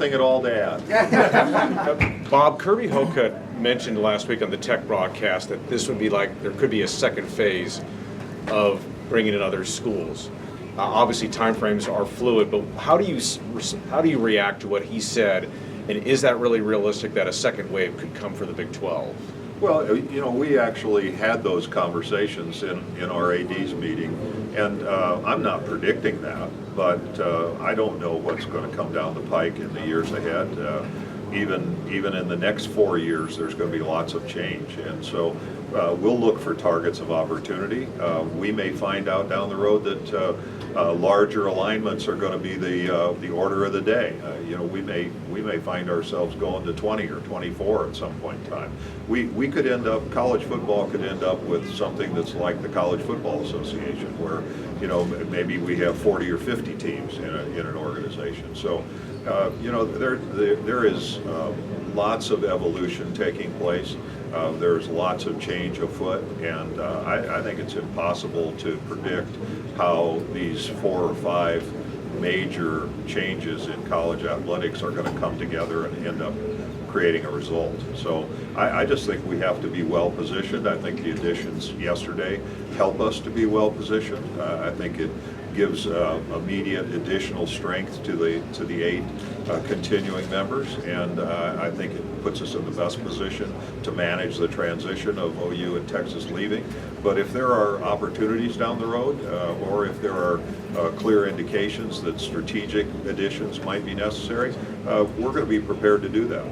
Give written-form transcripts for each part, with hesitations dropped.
nothing at all to add. Bob, Kirby Hocutt mentioned last week on the tech broadcast that this would be like, there could be a second phase of bringing in other schools. Obviously, timeframes are fluid, but how do you react to what he said, and is that really realistic that a second wave could come for the Big 12? Well, you know, we actually had those conversations in our AD's meeting, and I'm not predicting that, but I don't know what's going to come down the pike in the years ahead. Even in the next 4 years, there's going to be lots of change, and so we'll look for targets of opportunity. We may find out down the road that larger alignments are going to be the order of the day. You know, we may find ourselves going to 20 or 24 at some point in time. We could end up, college football could end up with something that's like the College Football Association, where, you know, maybe we have 40 or 50 teams in an organization. So, you know, there is lots of evolution taking place. There's lots of change afoot, and I think it's impossible to predict how these 4 or 5 major changes in college athletics are going to come together and end up creating a result. So I just think we have to be well positioned. I think the additions yesterday help us to be well positioned. I think it gives immediate additional strength to the 8 continuing members, and I think it puts us in the best position to manage the transition of OU and Texas leaving. But if there are opportunities down the road, or if there are clear indications that strategic additions might be necessary, we're going to be prepared to do that.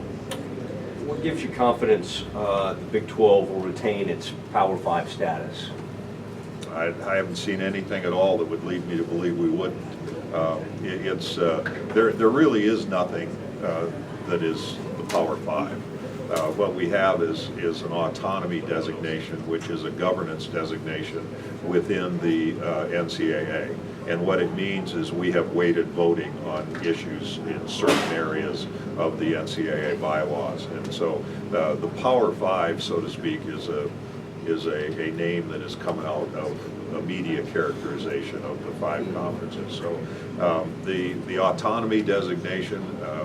What gives you confidence the Big 12 will retain its Power 5 status? I haven't seen anything at all that would lead me to believe we wouldn't. There really is nothing that is the Power 5. What we have is an autonomy designation, which is a governance designation within the NCAA. And what it means is we have weighted voting on issues in certain areas of the NCAA bylaws. And so the Power 5, so to speak, is a name that is coming out of a media characterization of the 5 conferences. So the autonomy designation,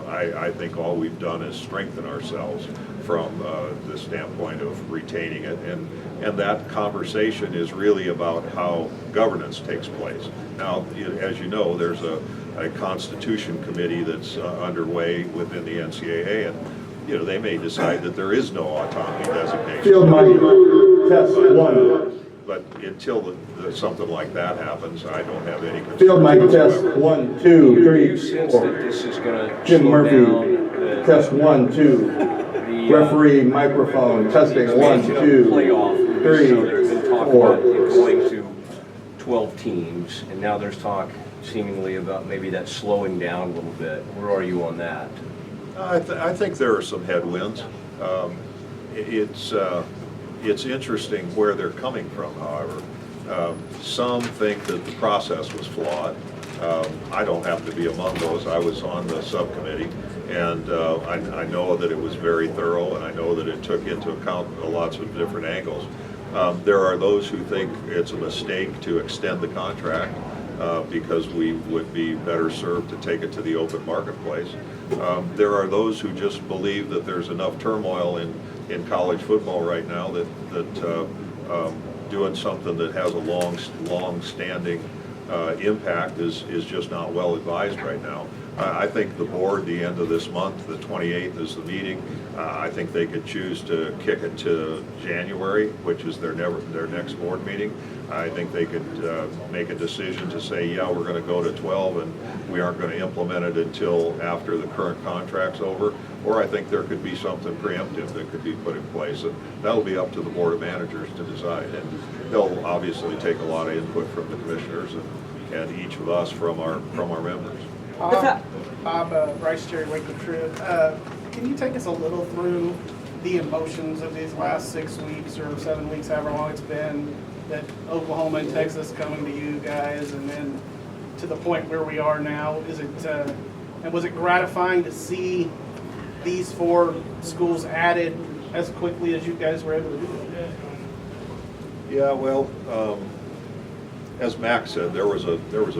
I think all we've done is strengthen ourselves from the standpoint of retaining it, and that conversation is really about how governance takes place. Now, as you know, there's a Constitution Committee that's underway within the NCAA, and you know, they may decide that there is no autonomy designation. Field mic, test 1. But until something like that happens, I don't have any concerns. Field mic, test 1, 2, 3, You sense 4. that this is going to Jim slow Murphy, down test 1, 2. Referee microphone, testing 1, 2, playoff? 3, So there's been talk 4. about it going to 12 teams, and now there's talk seemingly about maybe that slowing down a little bit. Where are you on that? I think there are some headwinds. It's interesting where they're coming from, however. Some think that the process was flawed. I don't happen to be among those. I was on the subcommittee, and I know that it was very thorough, and I know that it took into account lots of different angles. There are those who think it's a mistake to extend the contract because we would be better served to take it to the open marketplace. There are those who just believe that there's enough turmoil in college football right now that doing something that has a long-standing impact is just not well advised right now. I think the board, the end of this month, the 28th is the meeting. I think they could choose to kick it to January, which is their next board meeting. I think they could make a decision to say, yeah, we're going to go to 12 and we aren't going to implement it until after the current contract's over. Or I think there could be something preemptive that could be put in place. And that'll be up to the Board of Managers to decide. And they'll obviously take a lot of input from the commissioners and each of us from our members. Bob, Bryce Cherry, Wakewood Trib. Can you take us a little through the emotions of these last 6 weeks or 7 weeks, however long it's been, that Oklahoma and Texas coming to you guys, and then to the point where we are now? Is it and was it gratifying to see these 4 schools added as quickly as you guys were able to do it? Yeah, well, as Max said, there was a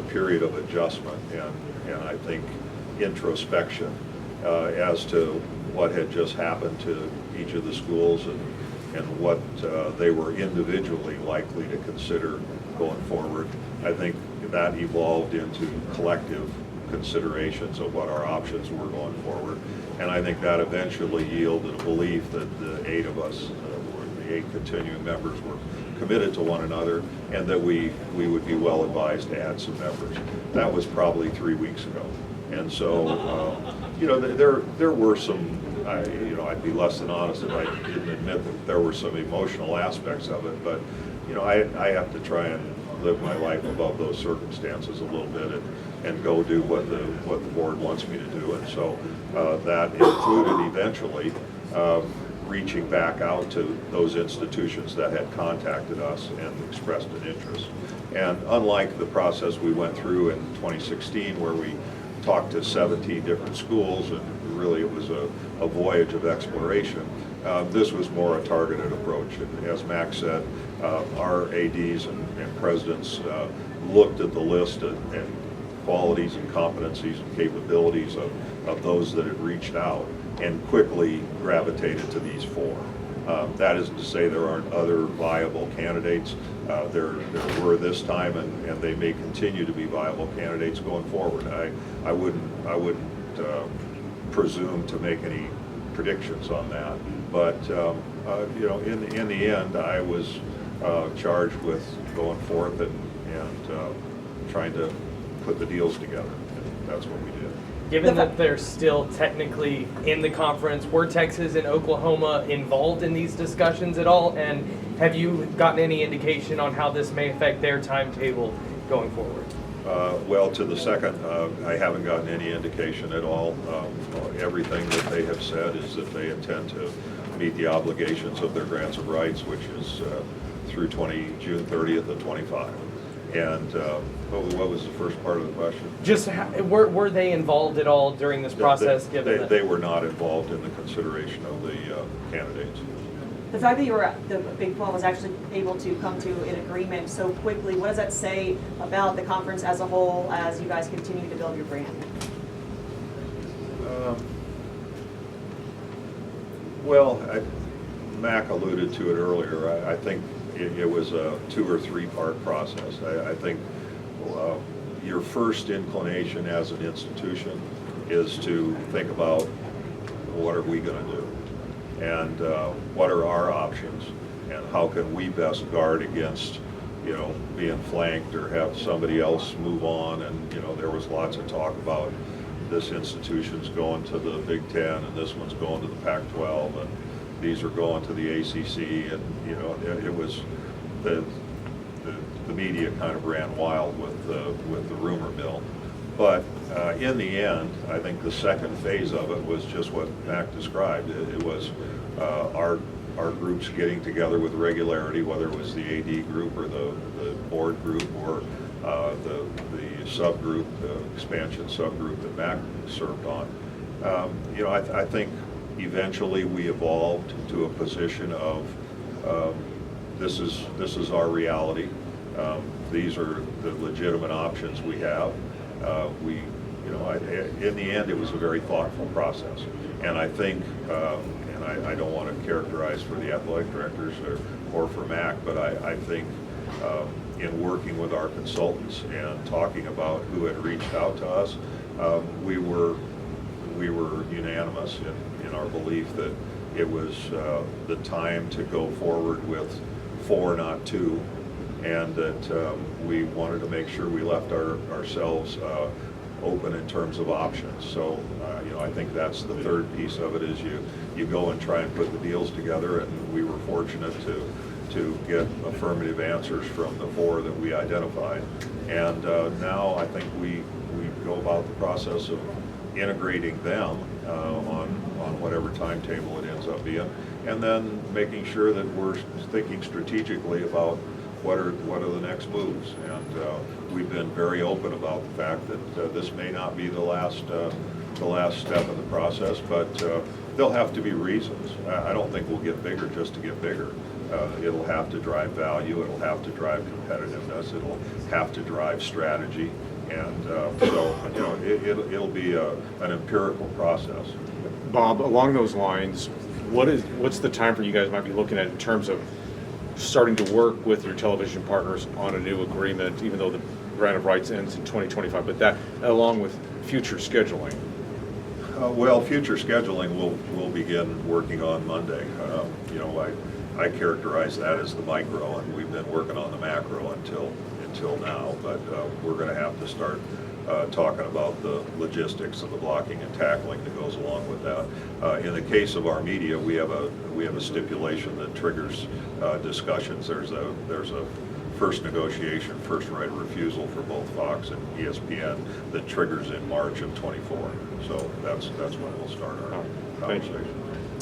period of adjustment and I think introspection. as to what had just happened to each of the schools and what they were individually likely to consider going forward. I think that evolved into collective considerations of what our options were going forward. And I think that eventually yielded a belief that the 8 of us, the 8 continuing members, were committed to one another, and that we would be well advised to add some members. That was probably 3 weeks ago. And so, you know, there were some, you know, I'd be less than honest if I didn't admit that there were some emotional aspects of it, but, you know, I have to try and live my life above those circumstances a little bit and go do what the board wants me to do. And so that included eventually reaching back out to those institutions that had contacted us and expressed an interest. And unlike the process we went through in 2016 where we talked to 17 different schools and really it was a voyage of exploration, this was more a targeted approach. And as Max said, our ADs and presidents looked at the list and qualities and competencies and capabilities of those that had reached out and quickly gravitated to these 4. That isn't to say there aren't other viable candidates. There were this time, and they may continue to be viable candidates going forward. I wouldn't presume to make any predictions on that. But you know, in the end, I was charged with going forth and trying to put the deals together. And that's what we did. Given that they're still technically in the conference, were Texas and Oklahoma involved in these discussions at all? And have you gotten any indication on how this may affect their timetable going forward? Well, to the second, I haven't gotten any indication at all. Everything that they have said is that they intend to meet the obligations of their grants of rights, which is through June 30th of 25. And what was the first part of the question? Just were they involved at all during this process? They were not involved in the consideration of the candidates. The fact that the Big 12 was actually able to come to an agreement so quickly, what does that say about the conference as a whole as you guys continue to build your brand? Well, Mac alluded to it earlier. I think it was a 2 or 3 part process. I think your first inclination as an institution is to think about what are we going to do and what are our options and how can we best guard against, you know, being flanked or have somebody else move on. And, you know, there was lots of talk about this institution's going to the Big Ten and this one's going to the Pac-12 and these are going to the ACC, and, you know, it was the media kind of ran wild with the rumor mill. But in the end, I think the second phase of it was just what Mac described. It was our groups getting together with regularity, whether it was the AD group or the board group or the subgroup, the expansion subgroup that Mac served on. You know, I think eventually we evolved to a position of this is our reality. These are the legitimate options we have. You know, in the end, it was a very thoughtful process, and I think, and I don't want to characterize for the athletic directors or for Mac, but I think in working with our consultants and talking about who had reached out to us, we were unanimous in our belief that it was the time to go forward with 4, not 2, and that we wanted to make sure we left ourselves open in terms of options. So, you know, I think that's the third piece of it is you go and try and put the deals together, and we were fortunate to get affirmative answers from the 4 that we identified. And now I think we go about the process of integrating them on whatever timetable it ends up being, and then making sure that we're thinking strategically about what are the next moves. And we've been very open about the fact that this may not be the last step in the process, but there'll have to be reasons. I don't think we'll get bigger just to get bigger. It'll have to drive value, it'll have to drive competitiveness, it'll have to drive strategy, And so, you know, it'll be an empirical process. Bob, along those lines, what's the time frame you guys might be looking at in terms of starting to work with your television partners on a new agreement, even though the grant of rights ends in 2025, but that along with future scheduling? Well, future scheduling we'll begin working on Monday. You know, I characterize that as the micro, and we've been working on the macro until now, but we're going to have to start talking about the logistics of the blocking and tackling that goes along with that. In the case of our media, we have a stipulation that triggers discussions. There's a first negotiation, first right of refusal for both Fox and ESPN that triggers in March of '24. So that's when we'll start our Thank you. conversation.